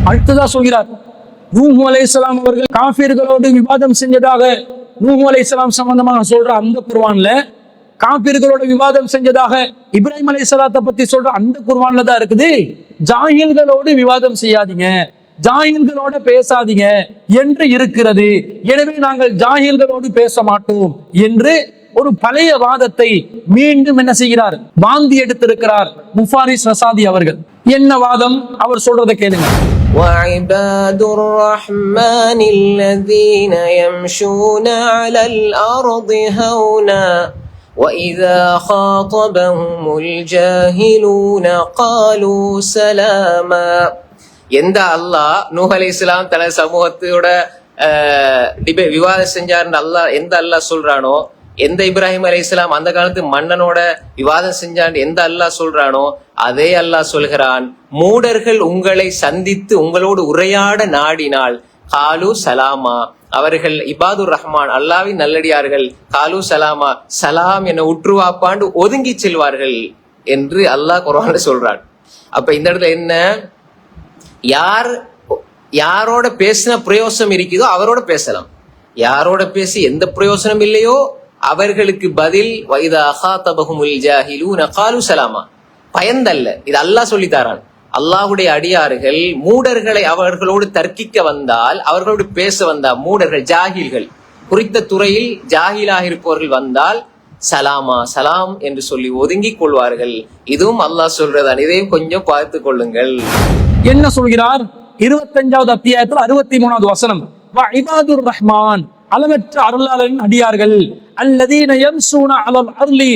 அடுத்ததா சொல்கிறார், நூஹ் அலைஹிஸ்ஸலாம் அவர்கள் காஃபிர்களோடு விவாதம் செஞ்சதாக நூஹ் அலைஹிஸ்ஸலாம் சம்பந்தமாக சொல்ற அந்த குர்ஆன்ல, காஃபிர்களோட விவாதம் செஞ்சதாக இப்ராஹிம் அலைஹிஸ்ஸலாத்தை பத்தி சொல்ற அந்த குர்ஆன்ல தான் இருக்குது, ஜாஹில்களோடு விவாதம் செய்யாதீங்க, ஜாஹில்களோட பேசாதீங்க என்று இருக்கிறது. எனவே நாங்கள் ஜாஹில்களோடு பேச மாட்டோம் என்று ஒரு பழைய வாதத்தை மீண்டும் என்ன செய்கிறார், வாந்தி எடுத்திருக்கிறார் முஃபாரிஸ் ரசாதி அவர்கள். என்ன வாதம்? அவர் சொல்றதை கேளுங்க. وَعِبَادُ الرَّحْمَنِ الَّذِينَ يَمْشُونَ عَلَى الْأَرْضِ هَوْنًا وَإِذَا خَاطَبَهُمُ الْجَاهِلُونَ قَالُوا سَلَامًا. எந்த அல்லாஹ் நூஹ் அலைஹிஸ்ஸலாம் தனது சமூகத்தோட விவாதம் செஞ்சாருன்னு அல்லாஹ் எந்த அல்லாஹ் சொல்றானோ, எந்த இப்ராஹிம் அலைஹிஸ்ஸலாம் அந்த காலத்து மன்னனோட விவாதம் செஞ்சான் எந்த அல்லாஹ் சொல்றானோ அதே அல்லாஹ் சொல்கிறான், மூடர்கள் உங்களை சந்தித்து உங்களோடு உரையாட நாடினால் காலு சலாமா, அவர்கள் இபாதுர் ரஹ்மான் அல்லாஹ்வின் நல்லடியார்கள், காலு சலாமா சலாம் என உற்றுவாப்பாண்டு ஒதுங்கி செல்வார்கள் என்று அல்லாஹ் குர்ஆன்ல சொல்றான். அப்ப இந்த இடத்துல என்ன, யாரோட பேசின பிரயோசனம் இருக்குதோ அவரோட பேசலாம், யாரோட பேசி எந்த பிரயோசனம் இல்லையோ அவர்களுக்கு பதில் வைதா அகாதபஹுமுல் ஜாஹிலூன காலு சலாமா, பயந்தல்ல. இது அல்லாஹ் சொல்லித்தாரான். அல்லாஹ்வுடைய அடியார்கள் மூடர்களை அவர்களோடு தர்க்கிக்க வந்தால், அவர்களோடு பேச வந்தால், மூடர்கள் ஜாஹில்கள் குறித்த துறையில் ஜாஹிலாக இருப்பவர்கள் வந்தால் சலாமா சலாம் என்று சொல்லி ஒதுங்கிக் கொள்வார்கள். இதுவும் அல்லாஹ் சொல்றதான், இதையும் கொஞ்சம் பார்த்து கொள்ளுங்கள். என்ன சொல்கிறார்? 25வது அத்தியாயத்தில் 63வது வசனம், வஇபாதுர் ரஹ்மான், அளவற்ற அருளாளரின் அடியார்கள், அல்லதீன யம்ஷூன அலல் அர்லி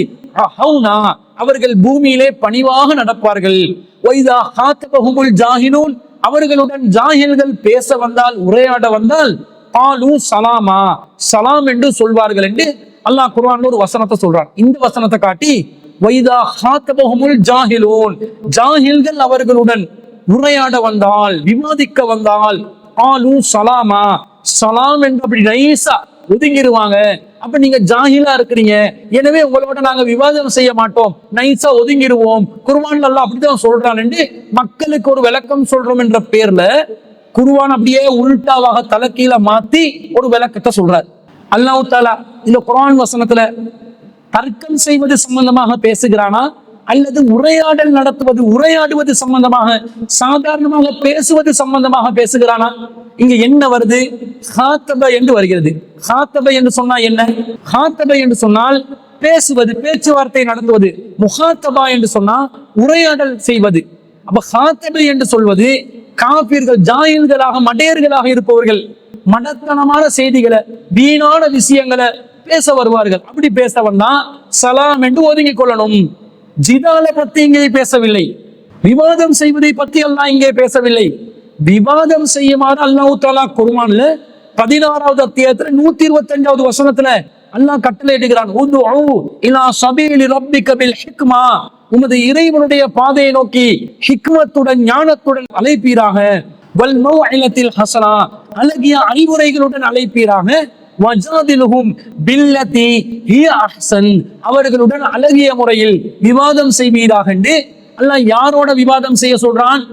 ஹௌனா, அவர்கள் பூமியிலே பணிவாக நடப்பார்கள், வைதா காத்தபஹுமுல் ஜாஹிலூன், அவர்களுடன் ஜாஹில்கள் பேச வந்தால், உரையாட வந்தால், காலு சலாமா சலாம் என்று சொல்வார்கள் என்று அல்லாஹ் குர்ஆன்ல ஒரு வசனத்தை சொல்றான். இந்த வசனத்தை காட்டி வைதா காத்தபஹுமுல் ஜாஹிலூன், ஜாஹில்கள் அவர்களுடன் உரையாட வந்தால், விவாதிக்க வந்தால், காலு சலாமா சலாம் என்று அப்படி நைசா ஒதுங்கிடுவாங்க. அப்ப நீங்க ஜாஹிலா இருக்கிறீங்க, எனவே உங்களோட நாங்க விவாதம் செய்ய மாட்டோம், நைசா ஒதுங்கிடுவோம். குர்ஆன்ல அல்லாஹ் அப்படிதான் சொல்றான் என்று மக்களுக்கு ஒரு விளக்கம் சொல்றோம் என்ற பேர்ல குர்ஆன் அப்படியே உல்டாவாக தலைகீழ மாத்தி ஒரு விளக்கத்தை சொல்றார். அல்லாஹ் தஆலா இந்த குர்ஆன் வசனத்துல தர்க்கம் செய்வது சம்பந்தமாக பேசுகிறானா, அல்லது உரையாடல் நடத்துவது உரையாடுவது சம்பந்தமாக சாதாரணமாக பேசுவது சம்பந்தமாக பேசுகிறானா? இங்க என்ன வருது? ஹாத்தப என்று வருகிறது. ஹாத்தப என்று சொன்னா என்ன? ஹாத்தப என்று சொன்னால் பேசுவது, பேச்சுவார்த்தை நடத்துவது. முஹாத்தபா என்று சொன்னா உரையாடல் செய்வது. அப்ப ஹாத்தப என்று சொல்வது காபிர்கள், ஜாஹில்களாக மடையர்களாக இருப்பவர்கள் மடத்தனமான செய்திகளை, வீணான விஷயங்களை பேச வருவார்கள். அப்படி பேச வந்தா சலாம் என்று ஒதுங்கிக் கொள்ளணும். ஜிதால பத்தி இங்கே பேசவில்லை, விவாதம் செய்வதை பத்தி அல்லாஹ் இங்கே பேசவில்லை. விவாதம் செய்யுமாறு அல்லாஹ் தஆலா குர்ஆன்ல 16வது அத்தியாயத்துல 125வது வசனத்துல அல்லாஹ் கட்டளை இடுகிறான், உதுஉ இலா சபீலி ரப்பிக பில் ஹிக்மா, உமது இறைவனுடைய பாதையை நோக்கி ஹிக்மத்துடன் ஞானத்துடன் அழைப்பீராக, வல் மௌஇலத்தில் ஹஸனா, அழகிய அறிவுரைகளுடன் அழைப்பீராக, வஜாதிலுஹும் பில்லதி ஹிய அஹ்சன், அவர்களுடன் அழகிய முறையில் விவாதம் செய்வீராக என்று அல்லாஹ் யாரோட விவாதம் செய்ய சொல்றான்?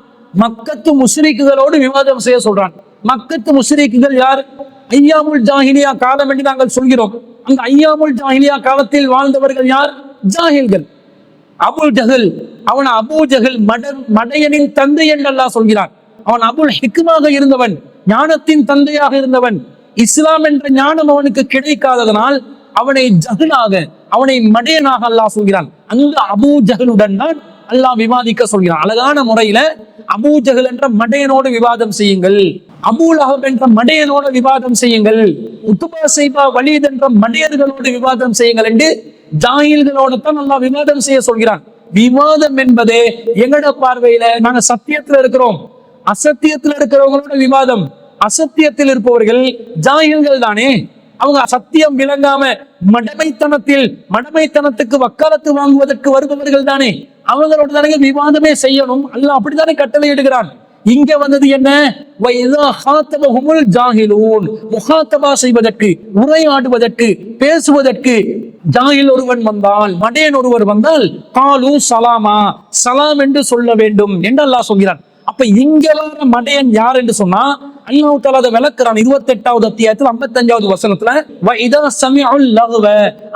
மக்கத்து முஸ்ரிக்குகளோடு விவாதம் செய்ய சொல்றான். மக்கத்து முஸ்ரிக்குகள் யார்? ஐயாமுல் ஜாஹிலியா காலம் என்று நாங்கள் சொல்கிறோம். அந்த ஐயாமுல் ஜாஹிலியா காலத்தில் வாழ்ந்தவர்கள் யார்? ஜாஹில்கள். அபுல் ஜஹல், அவன் அபூ ஜஹல் மடையனின் தந்தை என்று அல்லாஹ் சொல்கிறான். அவன் அபுல் ஹிக்மாக இருந்தவன், ஞானத்தின் தந்தையாக இருந்தவன். இஸ்லாம் என்ற ஞானம் அவனுக்கு கிடைக்காததனால் அவனை ஜஹலாக, அவனை மடையனாக அல்லாஹ் சொல்கிறான். அந்த அபூ ஜஹலுடன் தான் அல்லாஹ் விவாதிக்க சொல்கிறான். அழகான முறையில அபூ ஜஹல் என்ற மடையனோடு விவாதம் செய்யுங்கள், அபூ லஹப் என்ற மடையனோடு விவாதம் செய்யுங்கள், உத்பா ஷைபா வலீத் என்ற மடையர்களோடு விவாதம் செய்யுங்கள் என்று ஜாஹில்களோடு தான் அல்லாஹ் விவாதம் செய்ய சொல்கிறான். விவாதம் என்பதே எங்கட பார்வையில நாங்க சத்தியத்துல இருக்கிறோம், அசத்தியத்துல இருக்கிறவங்களோட விவாதம். அசத்தியத்தில் இருப்பவர்கள் ஜாஹில்கள் தானே, அவங்க சத்தியம் விளங்காம மடமைத்தனத்துக்கு வக்காலத்து வாங்குவதற்கு வருபவர்கள் தானே, அவங்களோட தானே விவாதமே செய்யணும். அல்லாஹ் அப்படித்தானே கட்டளை இடுகிறான். இங்க வந்தது என்ன? முகாத்தபா செய்வதற்கு, உரையாடுவதற்கு, பேசுவதற்கு ஜாஹில் ஒருவன் வந்தால், மடையன் ஒருவர் வந்தால் காலு சலாமா, சலாம் என்று சொல்ல வேண்டும் என்று அல்லாஹ் சொல்கிறான். அப்ப இங்க வர மடையன் யார் என்று சொன்னா அல்லாஹ் தஆலா அதை விளக்குறான் 28வது அத்தியாயத்தில் 55வது வசனத்துல இதா சமிஉல் லஹ்வ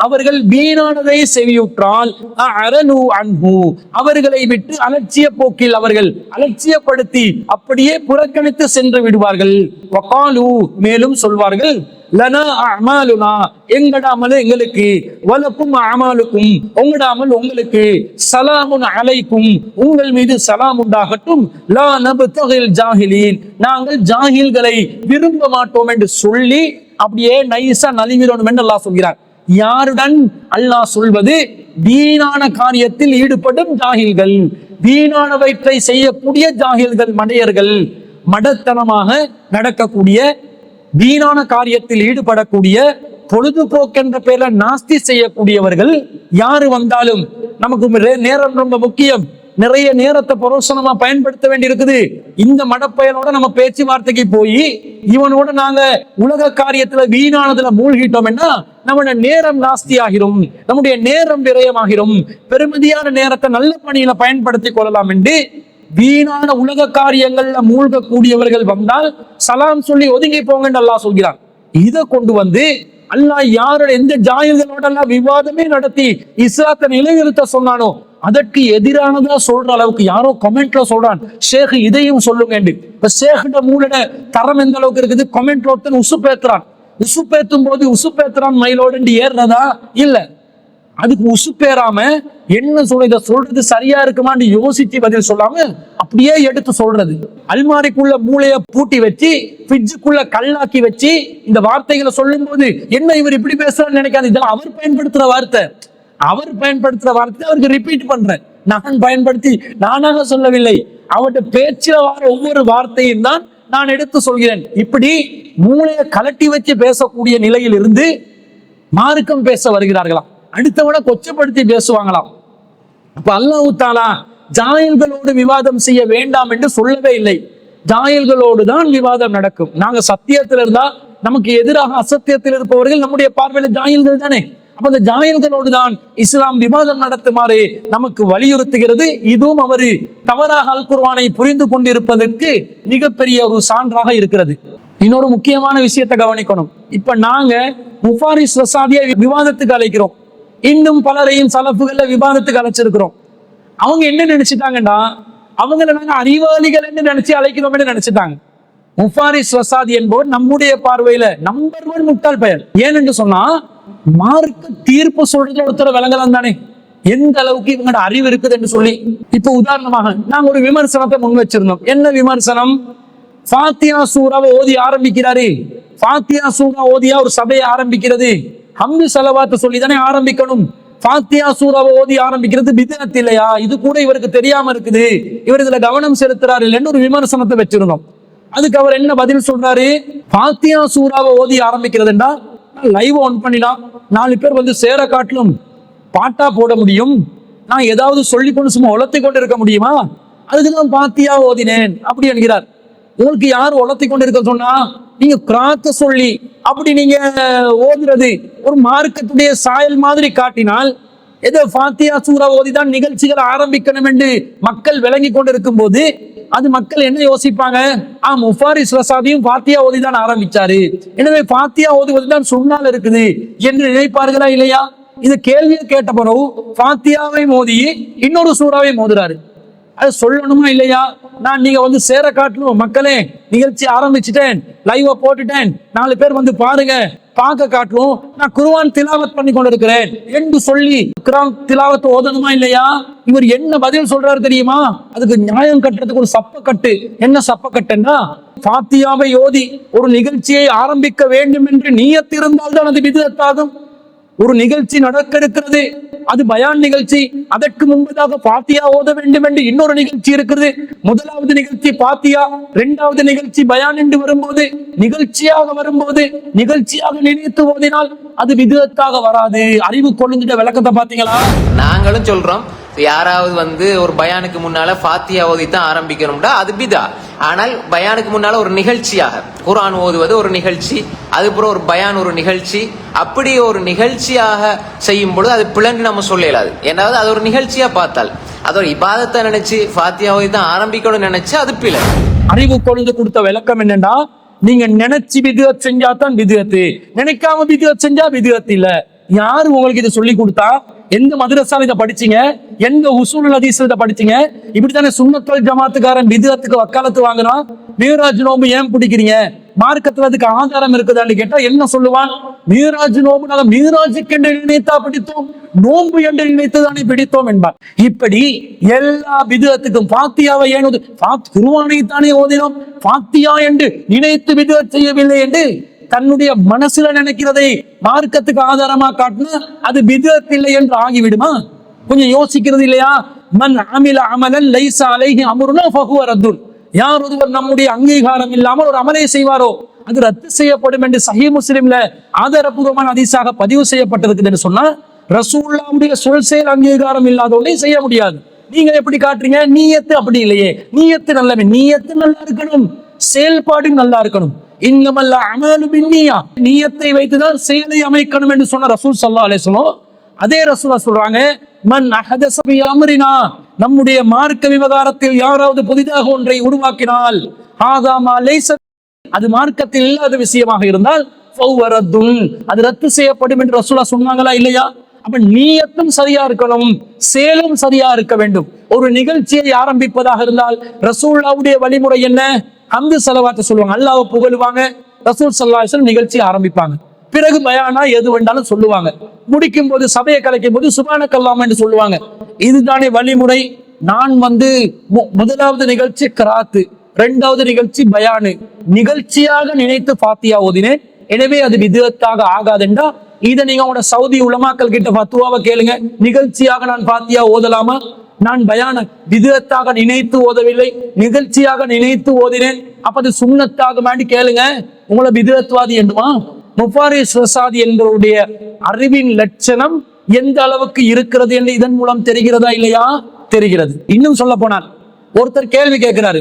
அவர்கள் வீணானதை செவியுற்றால் அஅரனு அன்ஹு அவர்களை விட்டு அலட்சிய போக்கில் அவர்கள் அலட்சியப்படுத்தி அப்படியே புறக்கணித்து சென்று விடுவார்கள் வகாலு மேலும் சொல்வார்கள் லனா அமாலுனா எங்கட அமல் எங்களுக்கு வலக்கும் அமாலுக்கும் உங்களோட அமல் உங்களுக்கு சலாமுன் அலைக்கும் உங்கள் மீது சலாம் உண்டாகட்டும் லா நப்தகில் ஜாஹிலீன் நாங்கள் ஜாஹில்களை விரும்ப மாட்டோம் என்று சொல்லி அப்படியே நைஸா நலிவிடணும் என்று அல்லாஹ் சொல்கிறார். யாருடன் அல்லாஹ் சொல்வது? வீணான காரியத்தில் ஈடுபடும் ஜாஹில்கள், வீணானவற்றை செய்யக்கூடிய ஜாஹில்கள், மடையர்கள், மடத்தனமாக நடக்கக்கூடிய வீணான காரியத்தில் ஈடுபடக்கூடிய பொழுதுபோக்கென்ற பேர்ல நாஸ்தி செய்யக்கூடியவர்கள் யாரு வந்தாலும் நமக்கு நேரம் ரொம்ப முக்கியம். நிறைய நேரத்தை புரோசனமா பயன்படுத்த வேண்டி இருக்குது. இந்த மடப்பயனோட நம்ம பேச்சுவார்த்தைக்கு போய் இவனோட நாங்க உலக காரியத்துல வீணானதுல மூழ்கிட்டோம்னா நம்மளோட நேரம் நாஸ்தி ஆகிரும், நம்முடைய நேரம் விரயமாகிரும். பெருமதியான நேரத்தை நல்ல பணியில பயன்படுத்திக் கொள்ளலாம் என்று வீணான உலக காரியங்கள்ல மூழ்கக்கூடியவர்கள் வந்தால் சலாம் சொல்லி ஒதுங்கி போங்கன்னு அல்லாஹ் சொல்கிறான். இதை கொண்டு வந்து அல்லாஹ் யாரோட எந்த ஜாயில்களோட எல்லாம் விவாதமே நடத்தி இஸ்லாத்தை நிலைநிறுத்த சொன்னானோ அதற்கு எதிரானதா சொல்ற அளவுக்கு யாரோ கமெண்ட்ல சொல்றான், ஷேக் இதையும் சொல்லுங்க. இப்ப ஷேக்கிட்ட மூலட தரம் எந்த அளவுக்கு இருக்குது? கமெண்ட்ல ஒருத்தன் உசுப்பேத்துறான், உசுப்பேத்தும் போது உசுப்பேத்துறான் மயிலோடு ஏறுறதா இல்ல, அதுக்கு உசுப்பேறாம என்ன சொல்ற, இதை சொல்றது சரியா இருக்குமான்னு யோசிச்சு பதில் சொல்லாம அப்படியே எடுத்து சொல்றது. அல்மாரிக்குள்ள மூளைய பூட்டி வச்சு ஃப்ரிட்ஜுக்குள்ள கல்லாக்கி வச்சு இந்த வார்த்தைகளை சொல்லும் போது என்ன இவர் இப்படி பேசுறான்னு நினைக்காது. இதெல்லாம் அவர் பயன்படுத்துற வார்த்தை, அவர் பயன்படுத்துற வார்த்தை அவருக்கு ரிப்பீட் பண்றேன். நான் பயன்படுத்தி நானாக சொல்லவில்லை, அவருடைய பேச்சில வர ஒவ்வொரு வார்த்தையும் தான் நான் எடுத்து சொல்கிறேன். இப்படி மூளையை கலட்டி வச்சு பேசக்கூடிய நிலையில் இருந்து மார்க்கம் பேச வருகிறார்களாம், அடுத்தவனை கொச்சப்படுத்தி பேசுவாங்களாம். அப்ப அல்லாஹ் தஆலா ஜாயில்களோடு விவாதம் செய்ய வேண்டாம் என்று சொல்லவே இல்லை. ஜாயில்களோடு தான் விவாதம் நடக்கும். நாங்க சத்தியத்தில் இருந்தா நமக்கு எதிராக அசத்தியத்தில் இருப்பவர்கள் நம்முடைய பார்வையில் ஜாயில்கள் தானே. அப்ப அந்த ஜாயில்களோடு தான் இஸ்லாம் விவாதம் நடத்துமாறு நமக்கு வலியுறுத்துகிறது. இதுவும் அவரு தவறாக அல் குர்ஆனை புரிந்து கொண்டிருப்பதற்கு மிகப்பெரிய ஒரு சான்றாக இருக்கிறது. இன்னொரு முக்கியமான விஷயத்தை கவனிக்கணும். இப்ப நாங்க முஃபாரிஸ் ரசாதியை விவாதத்துக்கு அழைக்கிறோம், இன்னும் பலரையும் சலஃபுகள்ல விவாதத்துக்கு அழைச்சிருக்கிறோம். அவங்க என்ன நினைச்சிட்டாங்கன்னா அவங்களை நாங்க அறிவாளிகள் என்று நினைச்சு அழைக்கிறோம் என்று நினைச்சிட்டாங்க. முஃபாரிஸ் ரசாதி என்பவர் நம்முடைய பார்வையில நம்பர் 1 முட்டாள் பெயர். ஏனென்று சொன்னா மார்க்க தீர்ப்பு சொல்றதுல ஒருத்தர விளங்கலாம் தானே எந்த அளவுக்கு இவங்களோட அறிவு இருக்குது என்று சொல்லி. இப்ப உதாரணமாக நாங்க ஒரு விமர்சனத்தை முன் வச்சிருந்தோம். என்ன விமர்சனம்? ஃபாத்தியா சூராவை ஓதி ஆரம்பிக்கிறாரு. ஃபாத்தியா சூரா ஓதியா ஒரு சபையை ஆரம்பிக்கிறது, ஹம்து ஸலவாத் சொல்லி தானே ஆரம்பிக்கணும். ஃபாத்தியா சூராவை ஓதி ஆரம்பிக்கிறது பித்அத் இல்லையா? இது கூட இவருக்கு தெரியாம இருக்குது, இவர் இதுல கவனம் செலுத்துறாரு இல்லைன்னு ஒரு விமர்சனத்தை வச்சிருந்தோம். அதுக்கு அவர் என்ன பதில் சொல்றாரு? ஃபாத்தியா சூராவை ஓதி ஆரம்பிக்கிறதுண்டா லைவ் ஆன் பண்ணினா 4 பேர் வந்து சேர காட்டிலும் பாட்டா போட முடியும், நான் ஏதாவது சொல்லி கொண்டு சும்மா உலர்த்தி கொண்டு இருக்க முடியுமா? அதுக்குதான் ஃபாத்தியா ஓதினேன் அப்படி என்கிறார். உங்களுக்கு யார் உலர்த்தி கொண்டு இருக்க சொன்னா? நீங்க கிராத்த சொல்லி அப்படி நீங்க ஓதுறது ஒரு மார்க்கத்துடைய சாயல் மாதிரி காட்டினால் ஏதோ ஃபாத்தியா சூரா ஓதிதான் நிகழ்ச்சிகள் ஆரம்பிக்கணும் என்று மக்கள் விளங்கி கொண்டு இருக்கும் போது அது மக்கள் என்ன யோசிப்பாங்க? முஃபாரிஸ் ரசாதியும் ஃபாத்தியா ஓதிதான் ஆரம்பிச்சாரு, எனவே ஃபாத்தியா ஓதுவதுதான் சுன்னால இருக்குது என்று நினைப்பார்களா இல்லையா? இது கேள்வியை கேட்ட பிறகு ஃபாத்தியாவை மோதி இன்னொரு சூறாவை மோதுறாரு. அது சொல்லணுமா இல்லையா? நான் நீங்க வந்து சேர காட்டணும், மக்களே நிகழ்ச்சி ஆரம்பிச்சுட்டேன், லைவா போட்டுட்டேன், 4 பேர் வந்து பாருங்க, பார்க்க காட்டணும், நான் குர்ஆன் திலாவத் பண்ணி கொண்டிருக்கிறேன் என்று சொல்லி குர்ஆன் திலாவத் ஓதணுமா இல்லையா? இவர் என்ன பதில் சொல்றாரு தெரியுமா? அதுக்கு நியாயம் கட்டுறதுக்கு ஒரு சப்பக்கட்டு. என்ன சப்பக்கட்டுன்னா, ஃபாத்தியாவை ஓதி ஒரு நிகழ்ச்சியை ஆரம்பிக்க வேண்டும் என்று நியத் இருந்தால் தான் அது பித்அத் ஆகும். ஒரு நிகழ்ச்சி நடக்க இருக்கிறது, அது பயான் நிகழ்ச்சி, அதற்கு முன்பதாக ஃபாத்தியா ஓத வேண்டும் என்று இன்னொரு நிகழ்ச்சி இருக்கிறது. முதலாவது நிகழ்ச்சி ஃபாத்தியா, 2வது நிகழ்ச்சி பயான் என்று வரும்போது நிகழ்ச்சியாக நினைத்து ஓதினால் அது பித்அத்தாக வராது. அறிவு கொள்ளுங்கிட்ட விளக்கத்தை பாத்தீங்களா? நாங்களும் சொல்றோம் யாராவது வந்து ஒரு பயானுக்கு முன்னால ஃபாத்தியா ஓதி தான் ஆரம்பிக்கணும்டா அது பிதா. ஆனால் பயானுக்கு முன்னால ஒரு நிகழ்ச்சியாக குர்ஆன் ஓதுவது ஒரு நிகழ்ச்சி, அதுக்கப்புறம் ஒரு பயான் ஒரு நிகழ்ச்சி, அப்படி ஒரு நிகழ்ச்சியாக செய்யும் பொழுது அது பிளன்னு நம்ம சொல்ல இயலாது. ஏன்னாவது அது ஒரு நிகழ்ச்சியா பார்த்தால் அது ஒரு இபாதத்தை நினைச்சு ஃபாத்தியா ஓதி தான் ஆரம்பிக்கணும்னு நினைச்சு அது பிழை. அறிவு கொழுந்து கொடுத்த விளக்கம் என்னன்னா, நீங்க நினைச்சு விதுவத் செஞ்சா தான் விதுவத்து, நினைக்காம விதுவத் செஞ்சா விதுவத் இல்ல. யாரு உங்களுக்கு இதை சொல்லி கொடுத்தா? எந்த மதரசால இதை படிச்சீங்க? எந்த உசூலுல் ஹதீஸ்ல இதை படிச்சீங்க? இப்படித்தானே சுன்னத்துல் ஜமாத்துக்காரன் விதுவத்துக்கு வக்காலத்து வாங்கினா. மீராஜ் நோம்பு ஏன் பிடிக்கிறீங்க? மார்க்கத்துல அதுக்கு ஆதாரம் இருக்குதான்னு கேட்டா என்ன சொல்லுவான்? மீராஜ் நோம்பு நாங்க மீராஜுக்கு என்று நினைத்தா பிடித்தோம், நோம்பு என்று நினைத்துதானே பிடித்தோம் என்பார். இப்படி எல்லா விதுவத்துக்கும் ஃபாத்தியாவை ஏன் குர்ஆனை தானே ஓதினோம், ஃபாத்தியா என்று நினைத்து விதுவத் செய்யவில்லை என்று தன்னுடைய மனசுல நினைக்கிறதை மார்க்கத்துக்கு ஆதாரமா காட்டினா அது பித்அத் இல்லை என்று ஆகிவிடுமா? கொஞ்சம் யோசிக்கிறது இல்லையா? மன் அமில அமலன் லைஸா அலைஹி அம்ருனா ஃபஹுவ ரத்துன். யார் ஒருவர் நம்முடைய அங்கீகாரம் இல்லாமல் ஒரு அமலை செய்வாரோ அது ரத்து செய்யப்படும் என்று சஹீஹ் முஸ்லிம்ல ஆதாரபூர்வமான ஹதீஸாக பதிவு செய்யப்பட்டிருக்குது என்று சொன்னா, ரசூலுல்லாஹ்வுடைய சொல் செயல் அங்கீகாரம் இல்லாதவரை செய்ய முடியாது. நீங்க எப்படி காட்டுறீங்க? நீயத்து அப்படி இல்லையே. நீயத்து நல்லவே, நீயத்து நல்லா இருக்கணும், செயல்பாடு நல்லா இருக்கணும். இன்னமல்ல அமலு பின்னியா, நீயத்தை வைத்துதான் செயலை அமைக்கணும் என்று சொன்ன ரசூல் ஸல்லல்லாஹு அலைஹி வஸல்லம். அதே ரசூலா சொல்றாங்க, மன் அஹதஸ ஃபீ அம்ரினா, நம்முடைய மார்க்க விவகாரத்தில் யாராவது புதிதாக ஒன்றை உருவாக்கினால், ஹாதா மா லைஸ, அது மார்க்கத்தில் இல்லாத விஷயமாக இருந்தால் ஃபஹுவ ரத்துன், அது ரத்து செய்யப்படும் என்று ரசூலா சொன்னாங்களா இல்லையா? அப்ப நீயத்தும் சரியா இருக்கணும், செயலும் சரியா இருக்க வேண்டும். ஒரு நிகழ்ச்சியை ஆரம்பிப்பதாக இருந்தால் ரசூலுல்லாஹ்வுடைய வழிமுறை என்ன? ஹம்து ஸலவாத் சொல்லுவாங்க, அல்லாஹ்வை புகழுவாங்க, ரசூல் ஸல்லல்லாஹு அலைஹி வஸல்லம் நிகழ்ச்சி ஆரம்பிப்பாங்க. பிறகு பயானா எது வேண்டாலும் சொல்லுவாங்க. முடிக்கும் போது சபையை கலைக்கும் போது சுப்ஹானக்கல்லாஹ் என்று சொல்லுவாங்க. இதுதானே வழிமுறை. நான் முதலாவது நிகழ்ச்சி கிராத்து, இரண்டாவது நிகழ்ச்சி பயானு, நிகழ்ச்சியாக நினைத்து ஃபாத்தியா ஓதினேன், எனவே அது பித்அத்தாக ஆகாதென்றா இதை நீங்க உங்களோட சவுதி உலமாக்கள் கிட்ட ஃபத்வாவை கேளுங்க. நிகழ்ச்சியாக நான் ஃபாத்தியா ஓதலாமா? நான் பயான பித்அத்தாக நினைத்து ஓதவில்லை, நிகழ்ச்சியாக நினைத்து ஓதினேன், அப்ப அது சுன்னத்தாக மாண்டி கேளுங்க. உங்களை பித்அத்வாதி என்றுமா? முஃபாரிஸ் ரசாதி என்பவருடைய அறிவின் லட்சணம் எந்த அளவுக்கு இருக்கிறது என்று இதன் மூலம் தெரிகிறதா இல்லையா? தெரிகிறது. இன்னும் சொல்ல போனால் ஒருத்தர் கேள்வி கேட்கிறாரு,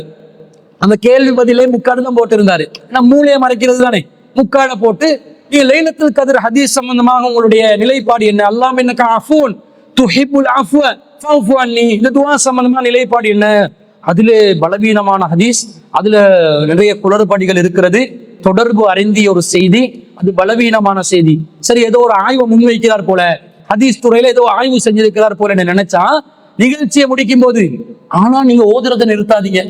அந்த கேள்வி பதிலே முக்காடு தான் போட்டு இருந்தாரு. மூளையை மறைக்கிறது தானே, முக்காட போட்டு நீங்க லைலத்துல் கத்ர் ஹதீஸ் சம்பந்தமாக உங்களுடைய நிலைப்பாடு என்ன? அல்லாஹ் இன்னக அஃபூன் துஹிப்புல் அஃப்வ ஃபஃபு அன்னி, இந்த துஆ சம்பந்தமான நிலைப்பாடு என்ன? அதுல பலவீனமான ஹதீஸ், அதுல நிறைய குளறுபடிகள் இருக்கிறது, தொடர்பு அறிந்திய ஒரு செய்தி, அது பலவீனமான செய்தி. சரி, ஏதோ ஒரு ஆய்வு முன்வைக்கிறார் போல, ஹதீஸ் துறையில ஏதோ ஆய்வு செஞ்சிருக்கிறார் போல நினைச்சா நிகழ்ச்சியை முடிக்கும் போது, ஆனா நீங்க ஓதுறதை நிறுத்தாதீங்க.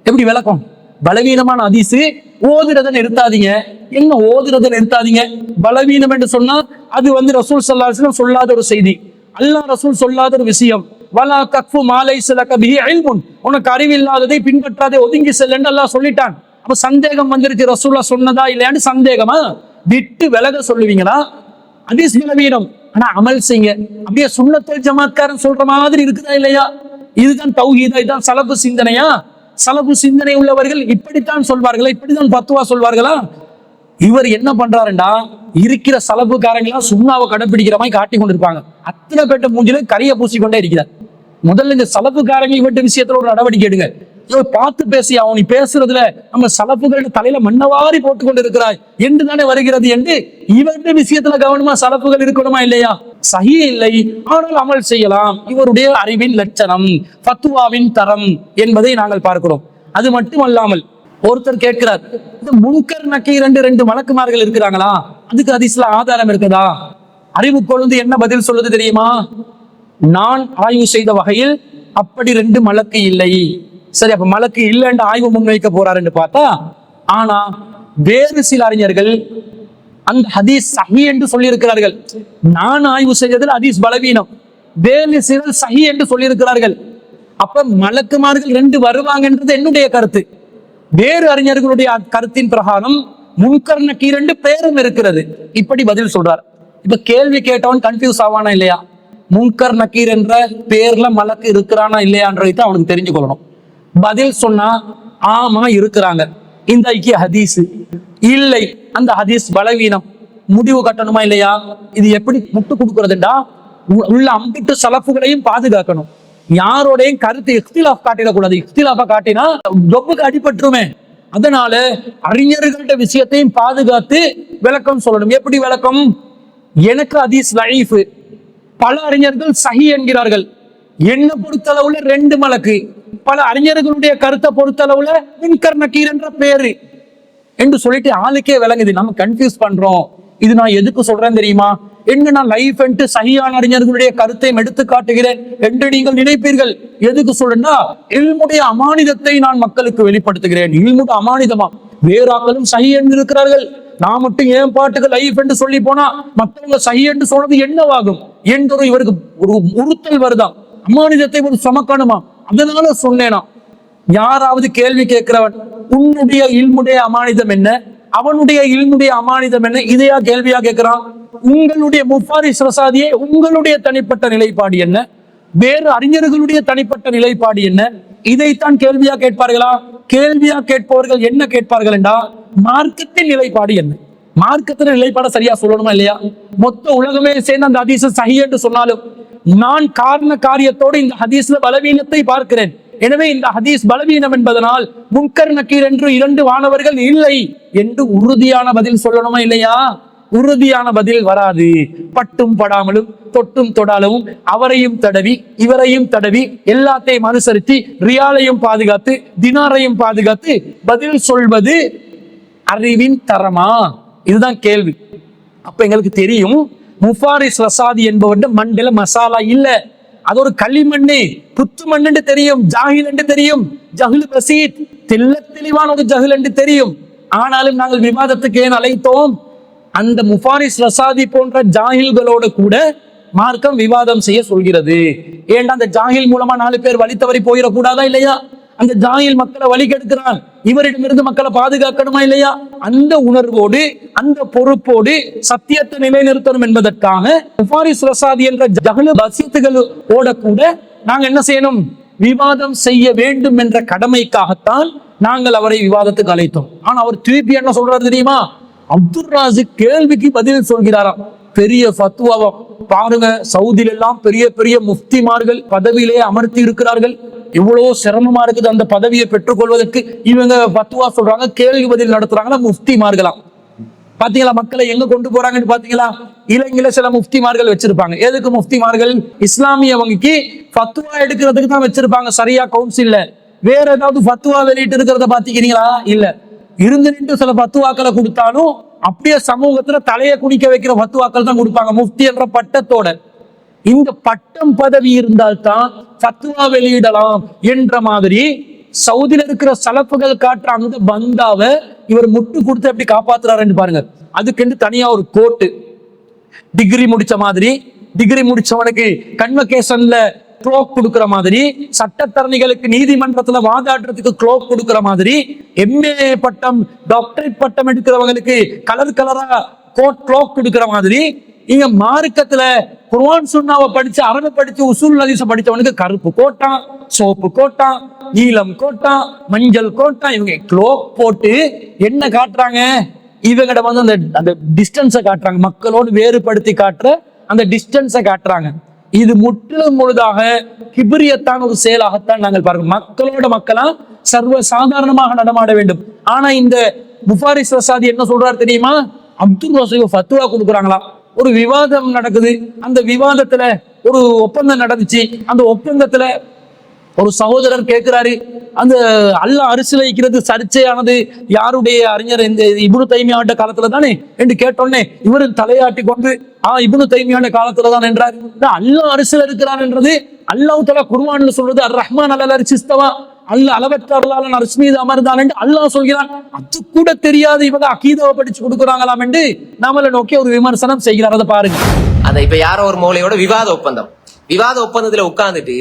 எப்படி விளக்கம்? பலவீனமான ஹதீஸ், ஓதுறதை நிறுத்தாதீங்க. என்ன ஓதுறதை நிறுத்தாதீங்க? பலவீனம் என்று சொன்னா அது ரசூல் ஸல்லல்லாஹு அலைஹி வஸல்லம் சொல்லாத ஒரு செய்தி, அல்லாஹ் ரசூல் சொல்லாத ஒரு விஷயம். வலா தக்ஃபு மா லைஸ லக பிஹி இல்முன், உனக்கு அறிவில்லாததை பின்பற்றாதே, ஒதுங்கி செல் என்று அல்லாஹ் சொல்லிட்டான். அப்ப சந்தேகம் வந்துருச்சு, ரசூலுல்லாஹ் சொன்னதா இல்லையான்னு சந்தேகமா? விட்டு விலக சொல்லுவீங்களா? ஹதீஸ் பலவீனம், ஆனா அமல் செய்யுங்க. அப்படியே சுன்னத்துல் ஜமாத்காரன் சொல்ற மாதிரி இருக்குதா இல்லையா? இதுதான் தௌஹீதா? இதுதான் சலஃபு சிந்தனையா? சலஃபு சிந்தனை உள்ளவர்கள் இப்படித்தான் சொல்வார்களா? இப்படித்தான் பத்துவா சொல்வார்களா? இவர் என்ன பண்றாருண்டா, இருக்கிற சலஃபுக்காரங்களா சுண்ணாவை கடைபிடிக்கிற மாதிரி காட்டி கொண்டிருப்பாங்க. அத்தனை பேட்ட மூஞ்சில கரிய பூசிக்கொண்டே இருக்கிறார். முதல்ல இந்த சலஃபுக்காரங்க இவற்ற விஷயத்துல ஒரு நடவடிக்கை எடுங்க. பார்த்து பேசி அவன் நீ பேசுறதுல நம்ம சலஃபுகள் தலையில மண்ணவாரி போட்டு கொண்டு இருக்கிறாய் என்று தானே வருகிறது என்று இவருடைய விஷயத்துல கவனமா சலஃபுகள் இருக்கணுமா இல்லையா? சஹீ இல்லை, ஆனால் அமல் செய்யலாம். இவருடைய அறிவின் லட்சணம், ஃபத்வாவின் தரம் என்பதை நாங்கள் பார்க்கிறோம். அது மட்டுமல்லாமல் ஒருத்தர் கேட்கிறார், இந்த முன்கர் நக்கீர் ரெண்டு மலக்குமார்கள் இருக்கிறாங்களா, அதுக்கு ஹதீஸ்ல ஆதாரம் இருக்குதா? அறிவு கொழுந்து என்ன பதில் சொல்லுது தெரியுமா? நான் ஆய்வு செய்த வகையில் அப்படி 2 மலக்கு இல்லை. சரி, அப்ப மலக்கு இல்லைன்னு ஆய்வு முன்வைக்க போறாருன்னு பார்த்தா, ஆனா வேறு சில அறிஞர்கள் அந்த ஹதீஸ் சஹீஹ் என்று சொல்லி இருக்கிறார்கள். நான் ஆய்வு செய்ததில் ஹதீஸ் பலவீனம், வேறு சிலர் சஹீஹ் என்று சொல்லி இருக்கிறார்கள். அப்ப மலக்குமார்கள் 2 வருவாங்கன்றது என்னுடைய கருத்து. வேறு அறிஞர்களுடைய கருத்தின் பிரகாரம் முன்கர் நக்கீர் 2 பேரும் இருக்கிறது. இப்படி பதில் சொல்றார். இப்ப கேள்வி கேட்டவன் கன்ஃபியூஸ் ஆவானா இல்லையா? முன்கர் நக்கீர் என்ற பேர்ல மலக்கு இருக்கிறானா இல்லையான்றதை அவனுக்கு தெரிஞ்சு கொள்ளணும். பதில் சொன்னா ஆமா இருக்கிறாங்க, இந்த ஐக்கிய ஹதீஸ் இல்லை, அந்த ஹதீஸ் பலவீனம், முடிவு கட்டணுமா இல்லையா? இது எப்படி முட்டு கொடுக்கறதுண்டா, உள்ள அம்பிட்டு சலஃபுகளையும் பாதுகாக்கணும். யாரோடையும் கருத்து இஃப்திலாஃப் காட்டிடக்கூடாது. இஃப்திலாஃபா காட்டினா தொப்புக்கு அடிபட்டுருமே. அதனால அறிஞர்கள்ட்ட விஷயத்தையும் பாதுகாத்து விளக்கம் சொல்லணும். எப்படி விளக்கம்? எனக்கு ஹதீஸ் லைஃப், பல அறிஞர்கள் சஹி என்கிறார்கள். என்ன பொறுத்தளவுல 2 மலக்கு, பல அறிஞர்களுடைய கருத்தை பொறுத்தளவுல முன்கர் நக்கீர் என்ற பேரு என்று சொல்லிட்டு ஆளுக்கே விளங்குது. நம்ம கன்ஃபியூஸ் பண்றோம். இது நான் எதுக்கு சொல்றேன் தெரியுமா? என்ன நான் லைஃப் என்று சஹியான அறிஞர்களுடைய கருத்தையும் எடுத்து காட்டுகிறேன் என்று நீங்கள் நினைப்பீர்கள். எதுக்கு சொல்றேன்னா, இல்முடைய அமானிதத்தை நான் மக்களுக்கு வெளிப்படுத்துகிறேன். இல்முடைய அமானிதமா? வேறாக்களும் சஹி என்று இருக்கிறார்கள், நான் மட்டும் ஏன் பாட்டுக்கு லைஃப் என்று சொல்லி போனா மற்றவங்க சஹி என்று சொன்னது என்னவாகும் என்று இவருக்கு ஒரு உறுத்தல் வருதான். அமானிதத்தை ஒரு சமக்கணுமா? அதனால சொன்னேனா. யாராவது கேள்வி கேட்கிறவன், உன்னுடைய இல்முடைய அமானிதம் என்ன, அவனுடைய இல்முடைய அமானிதம் என்ன, இதையா கேள்வியா கேட்கிறான்? உங்களுடைய முஃபாரிஸ் ரசாதியே உங்களுடைய தனிப்பட்ட நிலைப்பாடு என்ன, வேறு அறிஞர்களுடைய தனிப்பட்ட நிலைப்பாடு என்ன, இதைத்தான் கேள்வியா கேட்பார்களா? கேள்வியா கேட்பவர்கள் என்ன கேட்பார்கள் என்றா, மார்க்கத்தின் நிலைப்பாடு என்ன? மார்க்கத்தின் நிலைப்பாட சரியா சொல்லணுமா இல்லையா? மொத்த உலகமே சேர்ந்து அந்த ஹதீஸ் சஹீ என்று சொன்னாலும் நான் காரண காரியத்தோடு இந்த ஹதீஸ்ல பலவீனத்தை பார்க்கிறேன். எனவே இந்த ஹதீஸ் பலவீனம் என்பதனால் முன்கர் நக்கீர் என்று 2 வானவர்கள் இல்லை என்று உறுதியான பதில் சொல்லணுமா இல்லையா? உறுதியான பதில் வராது. பட்டும் படாமலும் தொட்டும் தொடாலும் அவரையும் தடவி இவரையும் தடவி எல்லாத்தையும் அனுசரித்து ரியாலையும் பாதுகாத்து தினாரையும் பாதுகாத்து பதில் சொல்வது அறிவின் தரமா? இதுதான் கேள்வி. அப்ப எங்களுக்கு தெரியும், முஃபாரிஸ் ரசாதி என்பவன் மண்டல மசாலா இல்ல, அது ஒரு களிமண்ணு, புத்து மண்ணு தெரியும், ஜாஹில் என்று தெரியும், ஜஹ்ல் பசீத், தெல்ல தெளிவான ஒரு ஜஹ்ல் என்று தெரியும். ஆனாலும் நாங்கள் விவாதத்துக்கு ஏன் அழைத்தோம்? அந்த முஃபாரிஸ் ரசாதி போன்ற ஜாஹில்களோடு கூட மார்க்கம் விவாதம் செய்ய சொல்கிறது. ஏன்னா அந்த ஜாஹில் மூலமா 4 பேர் வழி தவறி போயிடக்கூடாதா இல்லையா? அந்த ஜாஹில் மக்களை வழி கெடுக்கிறான், இவரிடமிருந்து மக்களை பாதுகாக்கணுமா இல்லையா? அந்த உணர்வோடு அந்த பொறுப்போடு சத்தியத்தை நிலைநிறுத்தணும் என்பதற்காக முஃபாரிஸ் ரசாதி என்ற ஜஹ்ல் பசீத்துகளோட கூட நாங்க என்ன செய்யணும்? விவாதம் செய்ய வேண்டும் என்ற கடமைக்காகத்தான் நாங்கள் அவரை விவாதத்துக்கு அழைத்தோம். ஆனா அவர் திருப்பி என்ன சொல்றாரு தெரியுமா? அப்துல் ராசிக் கேள்விக்கு பதில் சொல்கிறாராம். பெரிய ஃபத்வாவா பாருங்க, சவுதியில எல்லாம் பெரிய பெரிய முஃப்திமார்கள் பதவியிலே அமர்த்தி இருக்கிறார்கள். இவ்வளவு சிரமமா இருக்குது அந்த பதவியை பெற்றுக்கொள்வதற்கு. இவங்க ஃபத்வா சொல்றாங்க, கேள்வி பதில் நடத்துறாங்களா முஃப்திமார்களாம். பாத்தீங்களா மக்களை எங்க கொண்டு போறாங்கன்னு பாத்தீங்களா? இலங்கையில சில முஃப்திமார்கள் வச்சிருப்பாங்க. எதுக்கு முஃப்திமார்கள்? இஸ்லாமிய வங்கிக்கு ஃபத்வா எடுக்கிறதுக்கு தான் வச்சிருப்பாங்க, சரியா கவுன்சில்ல. வேற ஏதாவது ஃபத்வா வெளியிட்டு இருக்கிறத பாத்தீங்களா? இல்ல. இருந்து நின்று சில ஃபத்வாக்களை கொடுத்தாலும் அப்படியே சமூகத்துல தலையை குனிக்க வைக்கிற ஃபத்வாக்கள் தான் கொடுப்பாங்க, முஃப்தி என்ற பட்டத்தோட. இந்த பட்டம் பதவி இருந்தால்தான் ஃபத்வா வெளியிடலாம் என்ற மாதிரி சவுதியில இருக்கிற சலப்புகள் காட்டுற அந்த பந்தாவை இவர் முட்டு கொடுத்து எப்படி காப்பாத்துறாருன்னு பாருங்க. அதுக்கு தனியா ஒரு கோட்டு, டிகிரி முடிச்ச மாதிரி, டிகிரி முடிச்சவனுக்கு கன்வகேஷன்ல க்ளோக் கொடுக்கிற மாதிரி, சட்டத்தரணிகளுக்கு நீதிமன்றத்துல வாதாடுறதுக்கு க்ளோக் கொடுக்கிற மாதிரி, எம்ஏ பட்டம் டாக்டரேட் பட்டம் எடுக்கிறவங்களுக்கு கலர் கலரா கோட் க்ளோக் கொடுக்கிற மாதிரி, இங்க மார்க்கத்துல குர்ஆன் சுன்னாவை படிச்சு அரபு படிச்சு உசூல் ஹதீஸ படிச்சவனுக்கு கருப்பு கோட்டா, சோப்பு கோட்டா, நீலம் கோட்டா, மஞ்சள் கோட்டா, இவங்க க்ளோக் போட்டு என்ன காட்டுறாங்க? இவங்கிட்ட வந்து அந்த டிஸ்டன்ஸை காட்டுறாங்க, மக்களோடு வேறுபடுத்தி காட்டுற அந்த டிஸ்டன்ஸை காட்டுறாங்க. இது முற்றிலும் முழுதாக கிபிரியத்தான் ஒரு செயலாகத்தான் நாங்கள் பார்க்கிறோம். மக்களோட மக்களா சர்வ சாதாரணமாக நடமாட வேண்டும். ஆனா இந்த முஃபாரிஸ் ரசாதி என்ன சொல்றாரு தெரியுமா? அப்துல் ராசிக் ஃபத்வா கொடுக்குறாங்களா, ஒரு விவாதம் நடக்குது, அந்த விவாதத்துல ஒரு ஒப்பந்தம் நடந்துச்சு, அந்த ஒப்பந்தத்துல ஒரு சகோதரர் கேட்கிறாரு, அந்த அல்லாஹ் அரிசில வைக்கிறது சர்ச்சையானது யாருடைய அறிஞர்? இந்த இப்னு தைமியாவோட காலத்துல தானே என்று கேட்டோன்னே இவரு தலையாட்டி கொண்டு இப்னு தைமியாவோட காலத்துல தான் என்றார். அல்லாஹ் அரிசில இருக்கிறான் என்றது அல்லாஹ் தஆலா குர்ஆன்ல சொல்றது, அர் ரஹ்மான் அலல் அர்ஷி இஸ்தவா, அல்லாஹ் அளவற்ற அருளாளன் அர்ஷ் மீது அமர்ந்தான் என்று அல்லாஹ் சொல்கிறான். அது கூட தெரியாது இவங்க அகீதாவை படிச்சு கொடுக்குறாங்களாம் என்று நம்மளை நோக்கி ஒரு விமர்சனம் செய்கிறார். அதை பாருங்க. அந்த இப்ப யாரோ ஒரு மௌலியோட விவாத ஒப்பந்தத்துல உட்கார்ந்துட்டு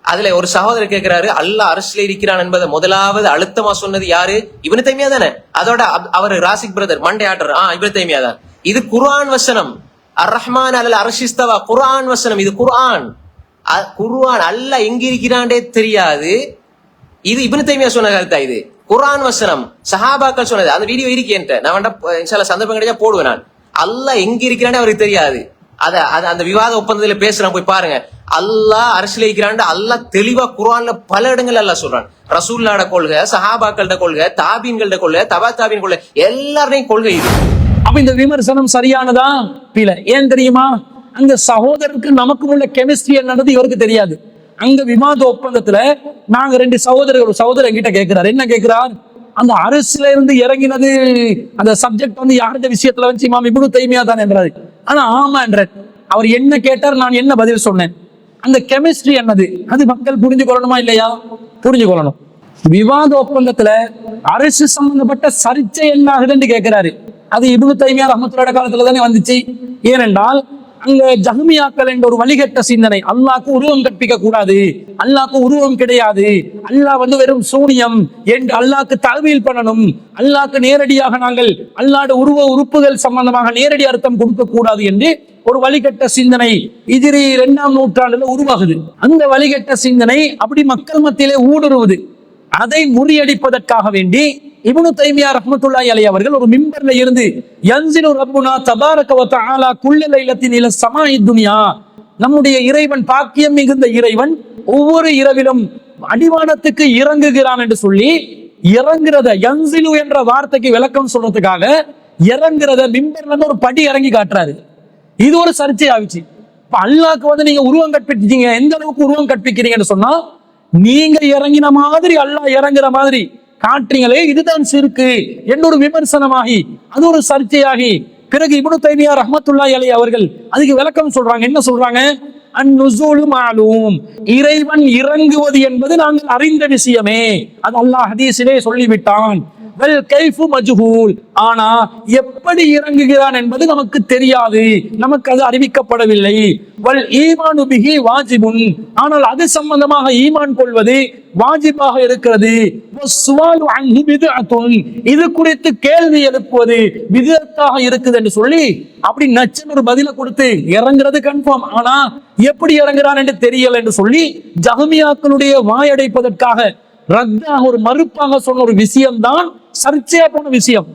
அதுல ஒரு சகோதரர் கேட்கிறாரு, அல்லாஹ் அர்ஷ்ல இருக்கிறான் என்பதை முதலாவது அழுத்தமா சொன்னது யாரு? இப்னு தைமியா தானே. அதோட அவர் ராசிக் பிரதர் மண்டே ஆட்டர் இப்னு தைமியா தான். இது குர்ஆன் வசனம். அர் ரஹ்மான் அலல் அர்ஷ் இஸ்தவா குர்ஆன் வசனம். இது குர்ஆன். அல்லாஹ் எங்க இருக்கிறான்டே தெரியாது. இது இப்னு தைமியா சொன்ன கருத்தா? இது குர்ஆன் வசனம், சஹாபாக்கள் சொன்னது. அந்த வீடியோ இருக்கேன், நான் இன்ஷா அல்லாஹ் சந்தர்ப்பம் கிடைச்சா போடுவேன். நான் அல்லாஹ் எங்க இருக்கிறானே அவருக்கு தெரியாது. அந்த விவாத ஒப்பந்தத்துல பேசுறான், போய் பாருங்க. அல்லாஹ் அரசியல் வைக்கிறான், அல்லாஹ் தெளிவா குர்ஆன்ல பல இடங்கள் அல்லாஹ் சொல்றான். ரசூலுல்லாஹ்ட கொள்கை, சஹாபாக்களோட கொள்கை, தாபீன்களோட கொள்கை, தபா தாபீன் கொள்கை, எல்லாரையும் கொள்கை இது. அப்ப இந்த விமர்சனம் சரியானதா? பிழை. ஏன் தெரியுமா? அங்க சகோதரருக்கு நமக்கும் உள்ள கெமிஸ்ட்ரி என்னது இவருக்கு தெரியாது. அங்க விவாத ஒப்பந்தத்துல நாங்க 2 சகோதரர் என்கிட்ட கேட்கிறார். என்ன கேட்கிறார்? அந்த அரசுல இருந்து இறங்கினது அந்த சப்ஜெக்ட் வந்து யாருடைய விஷயத்துல வந்து இமாம் இப்னு தைமியா தான் என்றாரு. ஆனா ஆமா என்றார். அவர் என்ன கேட்டார், நான் என்ன பதில் சொன்னேன்? அந்த கெமிஸ்ட்ரி என்னது அது மக்கள் புரிஞ்சு கொள்ளணுமா இல்லையா? புரிஞ்சு கொள்ளணும். விவாத ஒப்பந்தத்துல அரசு சம்பந்தப்பட்ட சர்ச்சை என்ன ஆகுதுன்னு கேட்கிறாரு. அது இப்னு தைமியா ரஹ்மத்துல்லாஹி காலத்துல தானே வந்துச்சு. ஏனென்றால் அங்க ஜஹ்மியாக்கள் என்ற ஒரு வழிகட்ட சிந்தனை, அல்லாஹ்க்கு உருவம் கற்பிக்க கூடாது, அல்லாஹ்க்கு உருவம் கிடையாது, அல்லாஹ் வந்து வெறும் சூனியம் என்று அல்லாஹ்க்கு தஅவீல் பண்ணணும், அல்லாஹ்க்கு நேரடியாக நாங்கள் அல்லாஹ்வுடைய உருவ உறுப்புகள் சம்பந்தமாக நேரடி அர்த்தம் கொடுக்க கூடாது என்று ஒரு வழிகட்ட சிந்தனை ஹிஜ்ரி 2ஆம் நூற்றாண்டுல உருவாகுது. அந்த வழிகட்ட சிந்தனை அப்படி மக்கள் மத்தியிலே ஊடுருவுது. அதை முறியடிப்பதற்காக வேண்டி இப்னு தைமியா ரஹ்மத்துல்லாஹி அலைஹி அவர்கள் ஒரு மிம்பர்ல இருந்து யன்சிலு ரப்புனா தபாரக வ தஆலா குல்ல லைலத்தின் இல ஸமாஇ துன்யா, நம்முடைய இறைவன், பாக்கியம் மிகுந்த இறைவன் ஒவ்வொரு இரவிலும் அடிவானத்துக்கு இறங்குகிறான் என்று சொல்லி இறங்குறத, யன்சிலு என்ற வார்த்தைக்கு விளக்கம் சொல்றதுக்காக இறங்குறத மிம்பர்ல இருந்து ஒரு படி இறங்கி காட்டுறாரு. இது ஒரு சர்ச்சை ஆயிடுச்சு. இப்ப அல்லாஹ்க்கு வந்து நீங்க உருவம் கற்பிச்சீங்க, எந்த அளவுக்கு உருவம் கற்பிக்கிறீங்கன்னு சொன்னா, நீங்க இறங்கின மாதிரி அல்லாஹ் இறங்குற மாதிரி காட்டுறீங்களே, இதுதான் சிறுக்கு என்னொரு விமர்சனமாகி அது ஒரு சர்ச்சையாகி பிறகு இப்னு தைமியா ரஹ்மத்துல்லாஹி அலைஹி அவர்கள் அதுக்கு விளக்கம் சொல்றாங்க. என்ன சொல்றாங்க? அன்-நுஸூலு மஅலூம், இறைவன் இறங்குவது என்பது நாங்கள் அறிந்த விஷயமே, அது அல்லாஹ் ஹதீஸிலே சொல்லிவிட்டான். வல் கைஃபு மஜ்ஹூல், ஆனா எப்படி இறங்குகிறான் என்பது நமக்கு தெரியாது, நமக்கு அது அறிவிக்கப்படவில்லை. வல் ஈமானு பிஹி வாஜிபுன், ஆனால் அது சம்பந்தமாக ஈமான் கொள்வது வாஜிபாக இருக்கிறது. வஸ்ஸுவாலு அன்ஹு பித்அத்துன், இது குறித்து கேள்வி எழுப்புவது பித்அத்தாக இருக்குது என்று சொல்லி அப்படி நச்சன் ஒரு பதில கொடுத்து இறங்குறது கன்ஃபார்ம், ஆனா எப்படி இறங்குறான் என்று தெரியல என்று சொல்லி ஜஹ்மியாக்களுடைய வாயடைப்பதற்காக ரத்தாக ஒரு மறுப்பாக சொன்ன ஒரு விஷயம்தான் சர்ச்சையா போன விஷயம்.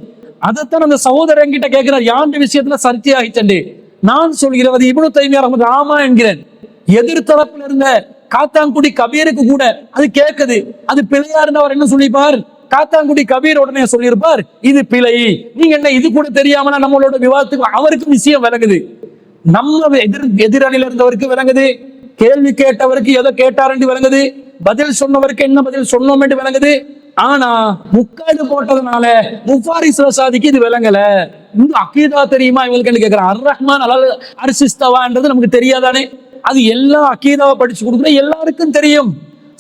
அதைத்தான் அந்த சகோதரன் என்கிட்ட கேட்கிறார், யாருடைய விஷயத்துல சர்ச்சையாகிச்சண்டு? நான் சொல்கிறேன் அது இப்னு தைமியா ரஹ்மத்துல்லாஹி ஆமா என்கிறேன். எதிர்த்தரப்புல இருந்த காத்தாங்குடி கபீருக்கு கூட அது கேட்குது. அது பிழையா இருந்தவர் என்ன சொல்லிப்பார்? காத்தாங்குடி கபீர் உடனே சொல்லியிருப்பார் இது பிழை. நீங்க என்ன இது கூட தெரியாம நம்மளோட விவாதத்துக்கு அவருக்கு விஷயம் விளங்குது, நம்ம எதிரணியில இருந்தவருக்கு விளங்குது, கேள்வி கேட்டவருக்கு எதை கேட்டார் விளங்குது, பதில் சொன்னவருக்கு என்ன பதில் சொன்னோம் என்று விளங்குது. ஆனா முக்காடு போட்டதுனால முஃபாரிஸ் ரசாதிக்கு இது விளங்கல. இந்த அகீதா தெரியுமா இவங்களுக்கு கேட்கிறான். அர் ரஹ்மான் அலல் அர்ஷ் இஸ்தவான்றது நமக்கு தெரியாதானே? அது எல்லா அகீதாவை படிச்சு கொடுக்குற எல்லாருக்கும் தெரியும்.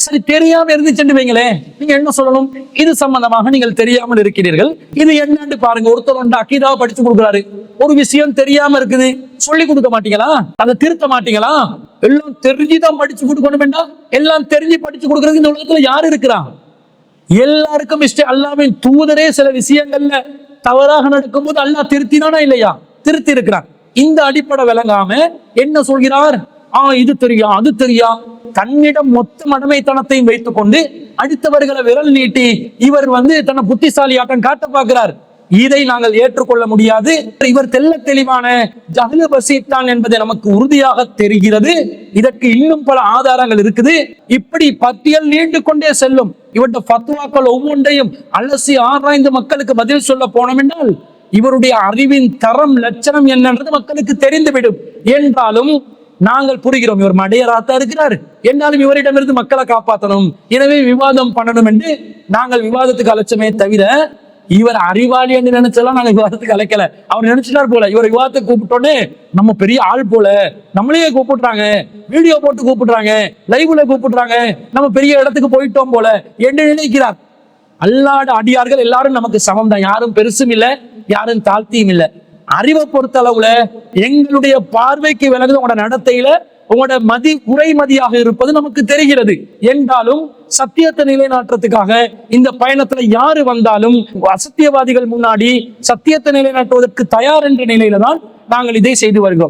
சரி, தெரியாம இருந்துச்சுன்னு வைங்களேன், நீங்க என்ன சொல்லணும்? இது சம்பந்தமாக நீங்கள் தெரியாமல் இருக்கிறீர்கள், இது என்னன்னு பாருங்க. ஒருத்தர் வந்து அகீதாவை படிச்சு கொடுக்குறாரு, ஒரு விஷயம் தெரியாம இருக்குது, சொல்லி கொடுக்க மாட்டீங்களா? அதை திருத்த மாட்டீங்களா? எல்லாம் தெரிஞ்சுதான் படிச்சு கொடுக்கணும் வேண்டாம்? எல்லாம் தெரிஞ்சு படிச்சு கொடுக்கறதுக்கு இந்த உலகத்துல யாரு இருக்கிறான்? எல்லாருக்கும் இஷ்டம். அல்லாஹ்வின் தூதரே சில விஷயங்கள்ல தவறாக நடக்கும்போது அல்லாஹ் திருத்தினானா இல்லையா? திருத்தி இருக்கிறான். இந்த அடிப்படை விளங்காம என்ன சொல்கிறார்? இது தெரியா அது தெரியா, தன்னிடம் மொத்த மடமைத்தனத்தையும் வைத்துக் கொண்டு அடுத்தவர்களை விரல் நீட்டி இவர் வந்து தன்னை புத்திசாலியாட்டம் காட்ட பார்க்கிறார். இதை நாங்கள் ஏற்றுக்கொள்ள முடியாது. இவர் தெல்ல தெளிவான ஜஹ்லு பசீத்தான் என்பதை நமக்கு உறுதியாக தெரிகிறது. இதற்கு இன்னும் பல ஆதாரங்கள் இருக்குது. இப்படி பட்டியல் நீண்டு கொண்டே செல்லும். இவருடைய ஃபத்வாக்கள் ஒவ்வொன்றையும் அலசி ஆராய்ந்து மக்களுக்கு பதில் சொல்ல போனோம் என்றால் இவருடைய அறிவின் தரம் லட்சணம் என்னன்றது மக்களுக்கு தெரிந்துவிடும். என்றாலும் நாங்கள் புரிகிறோம், இவர் மடையராத்தா இருக்கிறார், என்றாலும் இவரிடமிருந்து மக்களை காப்பாற்றணும், எனவே விவாதம் பண்ணணும் என்று நாங்கள் விவாதத்துக்கு அழைச்சமே தவிர இவர் அறிவாளி என்று நினைச்செல்லாம் நாங்க விவாதத்துக்கு அழைக்கல. அவர் நினைச்சிட்டார் போல, இவர் விவாதத்துக்கு கூப்பிட்டோன்னே நம்ம பெரிய ஆள் போல, நம்மளையே கூப்பிடுறாங்க, வீடியோ போட்டு கூப்பிடுறாங்க, லைவ்ல கூப்பிடுறாங்க, நம்ம பெரிய இடத்துக்கு போயிட்டோம் போல என்று நினைக்கிறார். அல்லாஹ்வுடைய அடியார்கள் எல்லாரும் நமக்கு சமம் தான், யாரும் பெருசும் இல்லை, யாரும் தாழ்த்தியும் இல்லை. அறிவை பொறுத்த அளவுல எங்களுடைய பார்வைக்கு விலகுது, உங்களோட நடத்தையில உங்களோட குறைமதியாக இருப்பது நமக்கு தெரிகிறது. என்றாலும் சத்தியத்தை நிலைநாட்டுறதுக்காக இந்த பயணத்துல யாரு வந்தாலும் அசத்தியவாதிகள் முன்னாடி சத்தியத்தை நிலைநாட்டுவதற்கு தயார் என்ற நிலையில தான் நாங்கள் இதை செய்து வருகிறோம்.